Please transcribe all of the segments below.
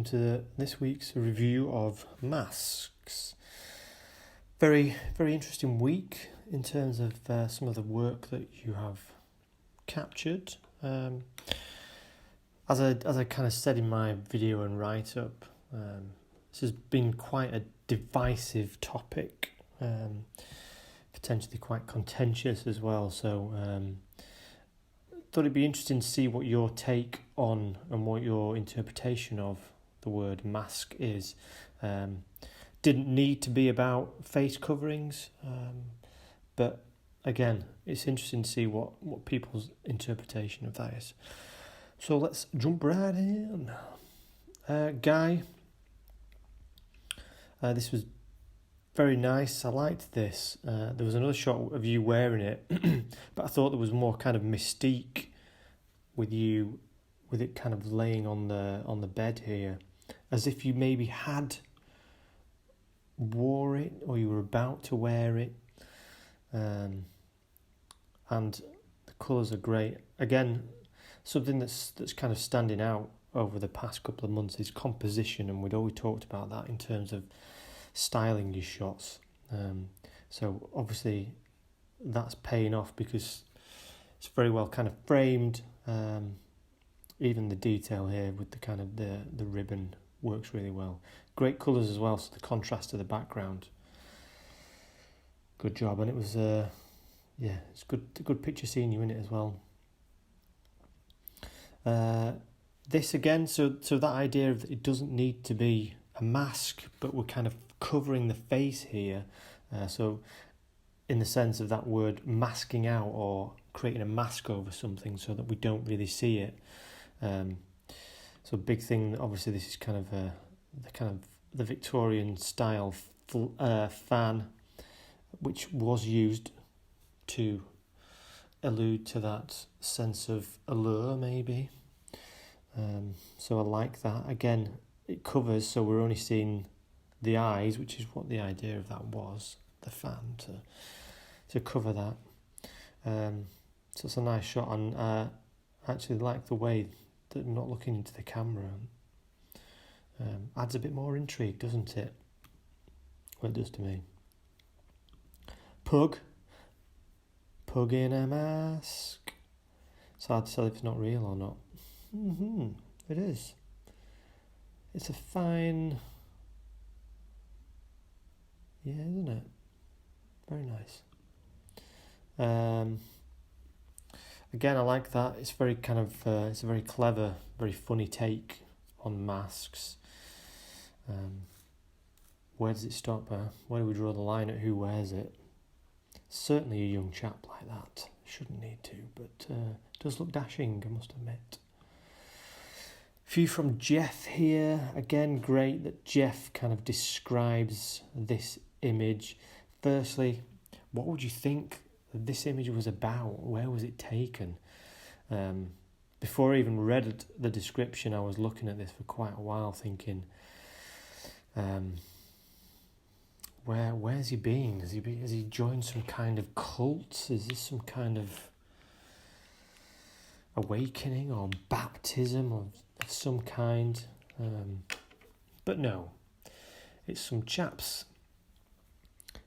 to this week's review of Masks. Very, very interesting week in terms of some of the work that you have captured. As I kind of said in my video and write-up, this has been quite a divisive topic, potentially quite contentious as well, so thought it'd be interesting to see what your take on and what your interpretation of the word mask is. Didn't need to be about face coverings, but again, it's interesting to see what people's interpretation of that is. So let's jump right in. Guy, this was very nice. I liked this. There was another shot of you wearing it, but I thought there was more kind of mystique with it kind of laying on the bed here, as if you maybe had wore it or you were about to wear it. And the colours are great. Again, something that's kind of standing out over the past couple of months is composition, and we'd always talked about that in terms of styling your shots. So obviously that's paying off because it's very well kind of framed. Even the detail here with the kind of the ribbon works really well. Great colours as well, so the contrast to the background. Good job, and it was it's good picture seeing you in it as well. This again, so that idea of it doesn't need to be a mask, but we're kind of covering the face here. So in the sense of that word, masking out or creating a mask over something so that we don't really see it. So big thing, obviously this is kind of the Victorian style fan, which was used to allude to that sense of allure maybe. So I like that. Again, it covers, so we're only seeing the eyes, which is what the idea of that was, the fan, to cover that. So it's a nice shot, and I actually like the way that I'm not looking into the camera. Adds a bit more intrigue, doesn't it? Well, it does to me. Pug in a mask. It's hard to tell if it's not real or not. It is. It's a fine... Yeah, isn't it? Very nice. Again, I like that. It's very kind of it's a very clever, very funny take on masks. Where does it stop? Where do we draw the line at who wears it? Certainly a young chap like that shouldn't need to, but does look dashing, I must admit. Few from Jeff here. Again, great that Jeff kind of describes this image. Firstly, what would you think this image was about? Where was it taken? Before I even read the description, I was looking at this for quite a while thinking, where's he been? Has he joined some kind of cult? Is this some kind of awakening or baptism of some kind? But no, it's some chaps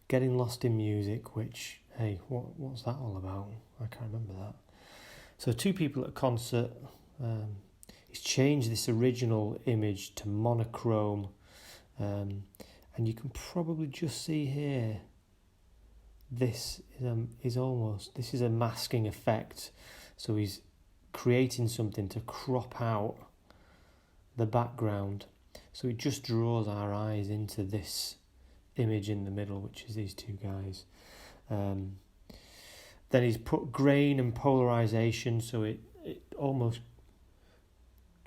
getting lost in music, which, hey, what's that all about? I can't remember that. So two people at a concert. He's changed this original image to monochrome, and you can probably just see here, this is a masking effect. So he's creating something to crop out the background, so it just draws our eyes into this image in the middle, which is these two guys. Then he's put grain and polarization, so it almost,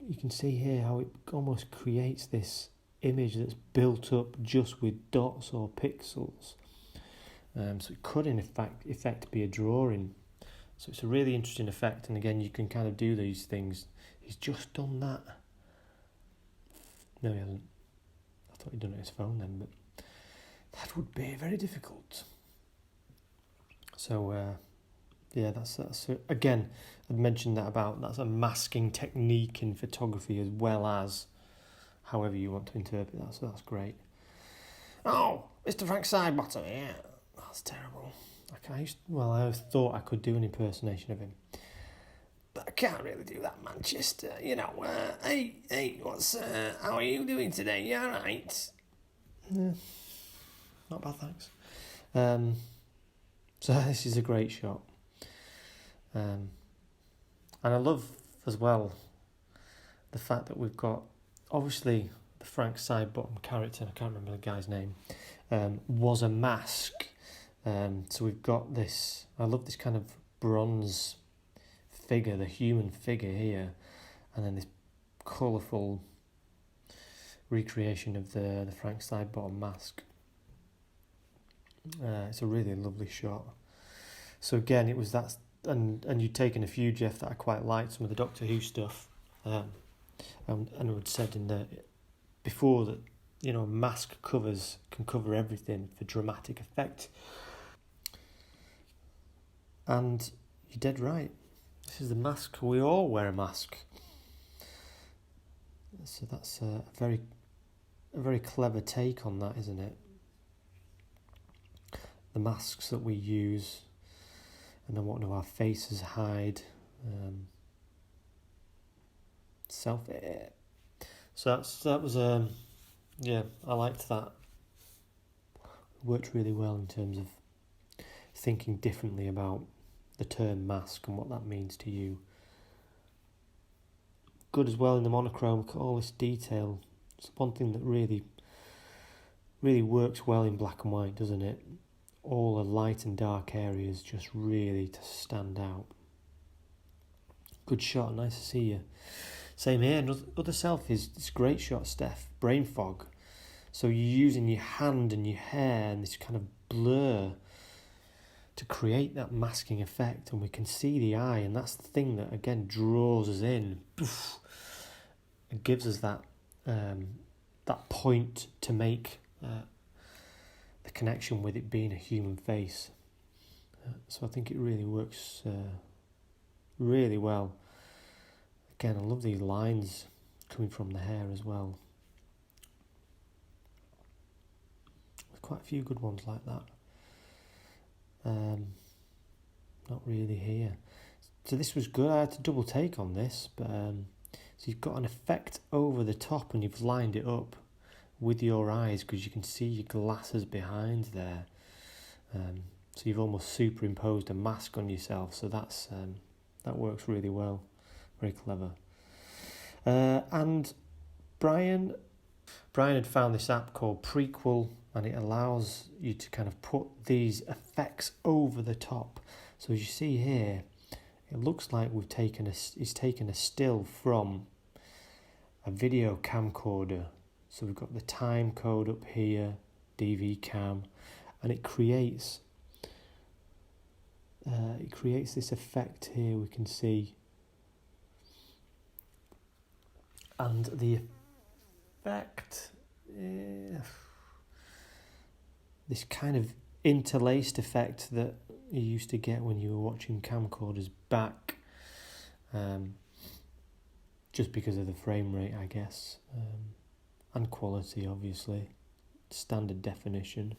you can see here how it almost creates this image that's built up just with dots or pixels. So it could in effect be a drawing. So it's a really interesting effect, and again, you can kind of do these things. He's just done that. No, he hasn't. I thought he'd done it on his phone then, but that would be very difficult. So, that's again, I'd mentioned that's a masking technique in photography as well as however you want to interpret that, so that's great. Oh, Mr. Frank Sidebottom, yeah, that's terrible. I always thought I could do an impersonation of him, but I can't really do that, Manchester. Hey, how are you doing today? You alright? Yeah, not bad, thanks. So this is a great shot. And I love, as well, the fact that we've got, obviously, the Frank Sidebottom character, I can't remember the guy's name, was a mask. So we've got this, I love this kind of bronze figure, the human figure here, and then this colourful recreation of the Frank Sidebottom mask. It's a really lovely shot. So again, it was that, and you'd taken a few, Jeff, that I quite liked, some of the Doctor Who stuff, and I'd said before that, mask covers can cover everything for dramatic effect. And you're dead right. This is the mask. We all wear a mask. So that's a very clever take on that, isn't it? The masks that we use, and then what do our faces hide? Selfie. So that was I liked that. It worked really well in terms of thinking differently about the term mask and what that means to you. Good as well in the monochrome. Look at all this detail. It's one thing that really works well in black and white, doesn't it? All the light and dark areas just really to stand out. Good shot, nice to see you. Same here, and other selfies. It's a great shot, Steph. Brain fog. So you're using your hand and your hair and this kind of blur to create that masking effect, and we can see the eye, and that's the thing that again draws us in. It gives us that point to make the connection with it being a human face. So I think it really works really well. Again, I love these lines coming from the hair as well. There's quite a few good ones like that. Not really here. So this was good. I had to double take on this, but so you've got an effect over the top and you've lined it up with your eyes because you can see your glasses behind there. So you've almost superimposed a mask on yourself. So that works really well. Very clever. And Brian had found this app called Prequel, and it allows you to kind of put these effects over the top. So as you see here, it looks like he's taken a still from a video camcorder. So we've got the time code up here, DV cam, and it creates this effect here we can see. And the effect, this kind of interlaced effect that you used to get when you were watching camcorders back, just because of the frame rate, I guess, and quality, obviously, standard definition.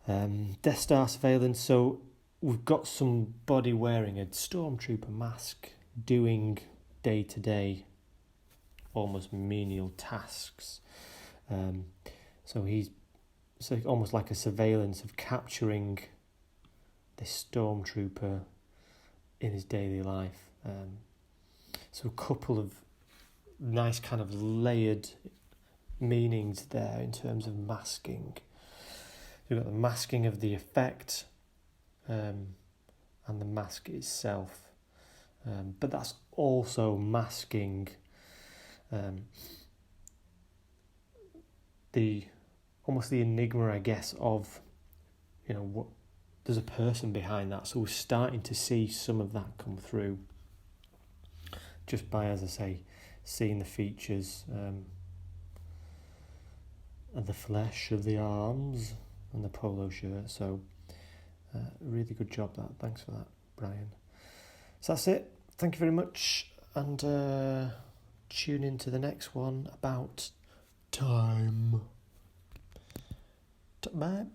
Death Star surveillance, so we've got somebody wearing a stormtrooper mask doing day-to-day almost menial tasks. So he's almost like a surveillance of capturing this stormtrooper in his daily life. So a couple of nice kind of layered meanings there in terms of masking. You've got the masking of the effect and the mask itself. But that's also masking the enigma, I guess, of what there's a person behind that. So we're starting to see some of that come through just by, as I say, seeing the features and the flesh of the arms and the polo shirt. So really good job that. Thanks for that, Brian. So that's it. Thank you very much, and tune into the next one about time. Bye.